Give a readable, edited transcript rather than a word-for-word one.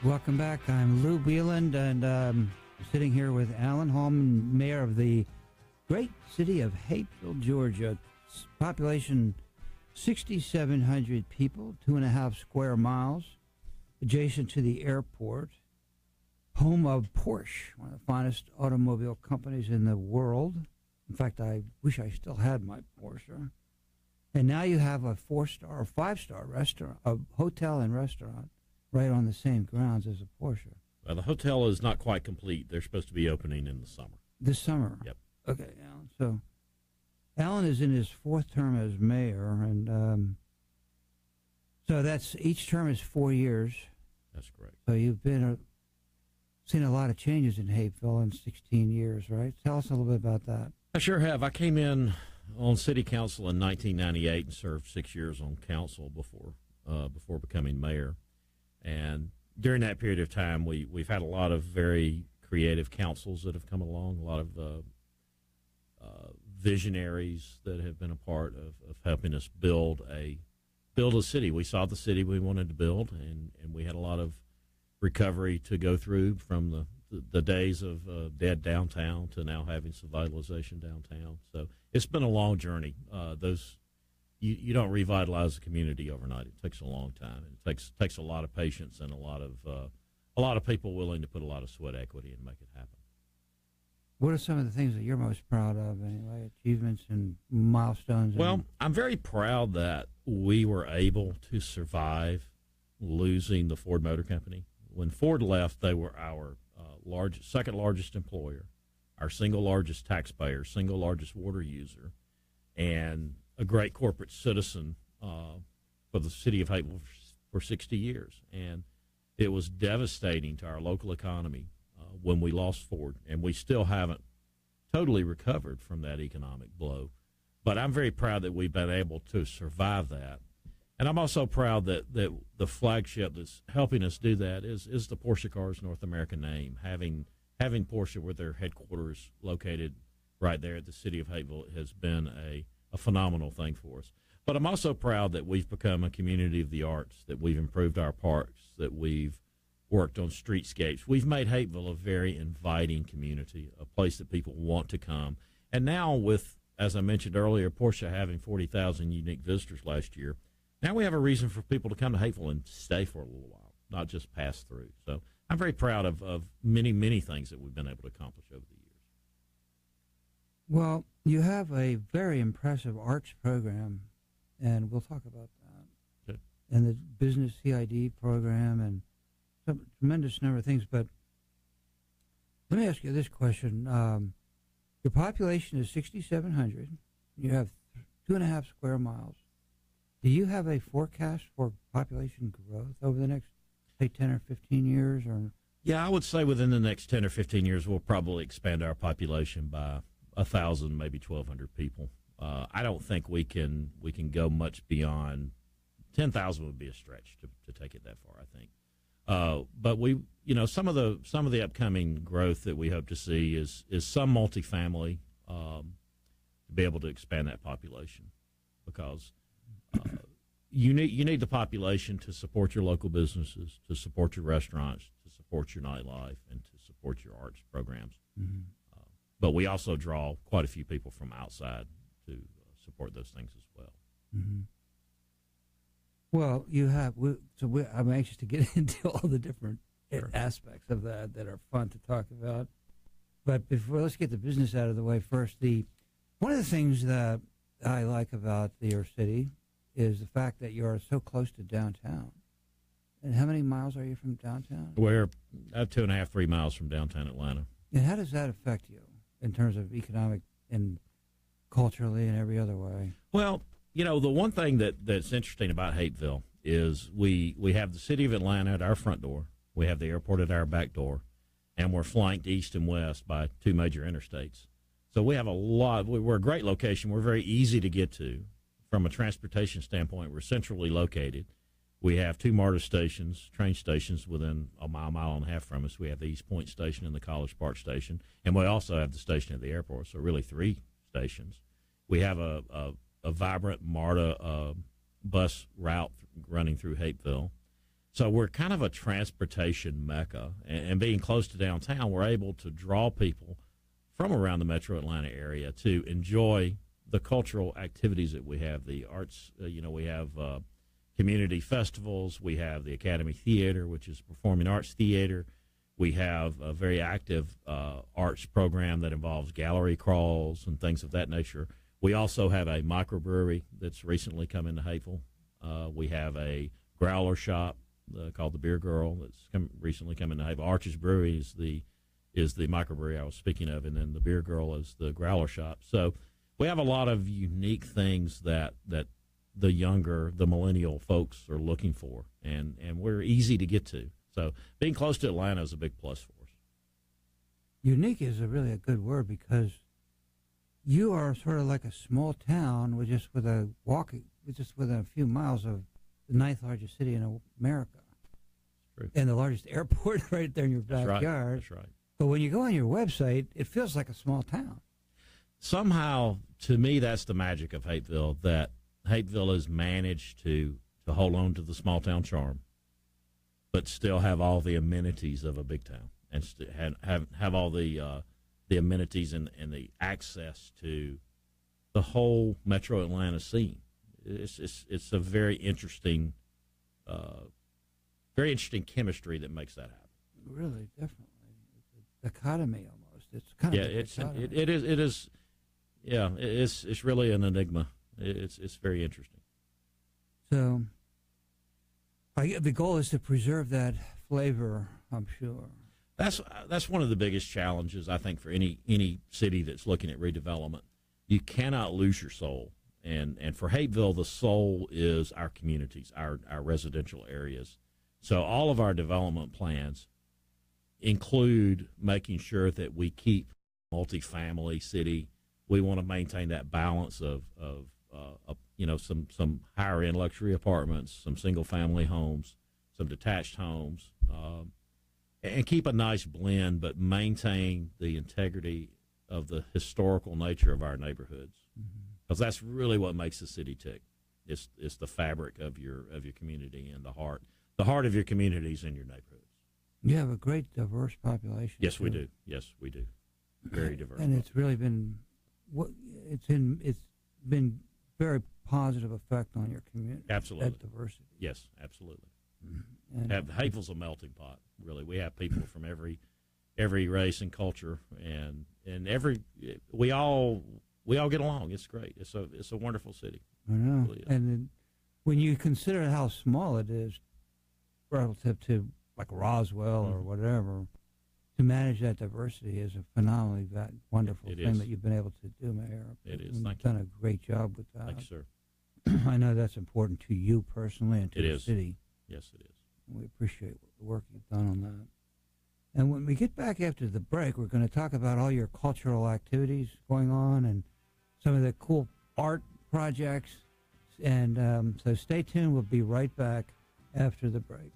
Welcome back. I'm Lou Beeland, and sitting here with Alan Hallman, mayor of the great city of Hapeville, Georgia. Population 6,700 people, 2.5 square miles, adjacent to the airport, home of Porsche, one of the finest automobile companies in the world. In fact, I wish I still had my Porsche. And now you have a 4-star or 5-star restaurant, a hotel and restaurant, right on the same grounds as a Porsche. Well, the hotel is not quite complete. They're supposed to be opening in the summer. This summer? Yep. Okay, Alan. So Alan is in his 4th term as mayor, and so that's each term is 4 years. That's correct. So you've been seen a lot of changes in Hapeville in 16 years, right? Tell us a little bit about that. I sure have. I came in on city council in 1998 and served 6 years on council before becoming mayor. And during that period of time, we've had a lot of very creative councils that have come along, a lot of visionaries that have been a part of helping us build a city. We saw the city we wanted to build, and we had a lot of recovery to go through from the days of dead downtown to now having some vitalization downtown. So it's been a long journey. You don't revitalize a community overnight. It takes a long time. It takes a lot of patience and a lot of people willing to put a lot of sweat equity and make it happen. What are some of the things that you're most proud of, anyway, achievements and milestones? Well, I'm very proud that we were able to survive losing the Ford Motor Company. When Ford left, they were our second largest employer, our single largest taxpayer, single largest water user, and a great corporate citizen for the city of Hapeville for 60 years. And it was devastating to our local economy when we lost Ford, and we still haven't totally recovered from that economic blow. But I'm very proud that we've been able to survive that. And I'm also proud that the flagship that's helping us do that is the Porsche Cars North America name. Having Porsche with their headquarters located right there at the city of Hapeville has been a phenomenal thing for us. But I'm also proud that we've become a community of the arts, that we've improved our parks, that we've worked on streetscapes. We've made Hapeville a very inviting community, a place that people want to come. And now with, as I mentioned earlier, Porsche having 40,000 unique visitors last year, now we have a reason for people to come to Hapeville and stay for a little while, not just pass through. So I'm very proud of many, many things that we've been able to accomplish over the years. Well, you have a very impressive arts program, and we'll talk about that. Okay. And the business CID program and some tremendous number of things. But let me ask you this question. Your population is 6,700. You have 2.5 square miles. Do you have a forecast for population growth over the next, say, 10 or 15 years? Or Yeah, I would say within the next 10 or 15 years, we'll probably expand our population by 1,000, maybe 1,200 people. I don't think we can go much beyond 10,000 would be a stretch to take it that far, I think. But some of the upcoming growth that we hope to see is some multifamily to be able to expand that population, because you need the population to support your local businesses, to support your restaurants, to support your nightlife, and to support your arts programs. Mm-hmm. But we also draw quite a few people from outside to support those things as well. Mm-hmm. Well, you have. I'm anxious to get into all the different aspects of that are fun to talk about. But let's get the business out of the way first. One of the things that I like about your city is the fact that you're so close to downtown. And how many miles are you from downtown? We're 2.5, 3 miles from downtown Atlanta. And how does that affect you in terms of economic and culturally and every other way? Well, the one thing that's interesting about Hapeville is we have the city of Atlanta at our front door. We have the airport at our back door, and we're flanked east and west by 2 major interstates. So we have we're a great location. We're very easy to get to. From a transportation standpoint, we're centrally located. We have 2 MARTA stations, train stations within a mile and a half from us. We have the East Point station and the College Park station, and we also have the station at the airport, so really 3 stations. We have a vibrant MARTA bus route running through Hapeville. So we're kind of a transportation mecca, and being close to downtown, we're able to draw people from around the metro Atlanta area to enjoy the cultural activities that we have, the arts. We have community festivals. We have the Academy Theater, which is performing arts theater. We have a very active arts program that involves gallery crawls and things of that nature. We also have a microbrewery that's recently come into Hapeville. We have a growler shop called the Beer Girl that's recently come into Hapeville. Arches Brewery is the microbrewery I was speaking of, and then the Beer Girl is the growler shop. So we have a lot of unique things that the millennial folks are looking for, and we're easy to get to. So being close to Atlanta is a big plus for us. Unique is really a good word, because you are sort of like a small town with just within a few miles of the ninth largest city in America. True. And the largest airport right there in your backyard. That's right. But when you go on your website, it feels like a small town. Somehow, to me, that's the magic of Hapeville, that Hapeville has managed to hold on to the small town charm, but still have all the amenities of a big town, and have all the amenities and the access to the whole metro Atlanta scene. It's a very interesting chemistry that makes that happen. Really, definitely. It's a dichotomy almost. It's kind of it is. Yeah, it's really an enigma. It's very interesting. So, the goal is to preserve that flavor, I'm sure. That's one of the biggest challenges, I think, for any city that's looking at redevelopment. You cannot lose your soul, and for Hapeville, the soul is our communities, our residential areas. So all of our development plans include making sure that we keep multifamily city. We want to maintain that balance of some higher end luxury apartments, some single family homes, some detached homes, and keep a nice blend, but maintain the integrity of the historical nature of our neighborhoods, because that's really what makes the city tick. It's the fabric of your community, and the heart of your community is in your neighborhoods. You have a great diverse population. Yes, too. We do. Yes, we do. Very diverse. And it's really been it's been very positive effect on your community. Absolutely. That diversity. Yes, absolutely. And Hapeville's a melting pot, really. We have people from every race and culture, and we all get along. It's great. It's a wonderful city. I know. Really, and when you consider how small it is relative to like Roswell or whatever, to manage that diversity is a phenomenally wonderful thing that you've been able to do, Mayor. It is. You've Thank done you. a great job with that. Thank you, sir. I know that's important to you personally and to the city. Yes, it is. We appreciate the work you've done on that. And when we get back after the break, we're going to talk about all your cultural activities going on and some of the cool art projects. And so stay tuned. We'll be right back after the break.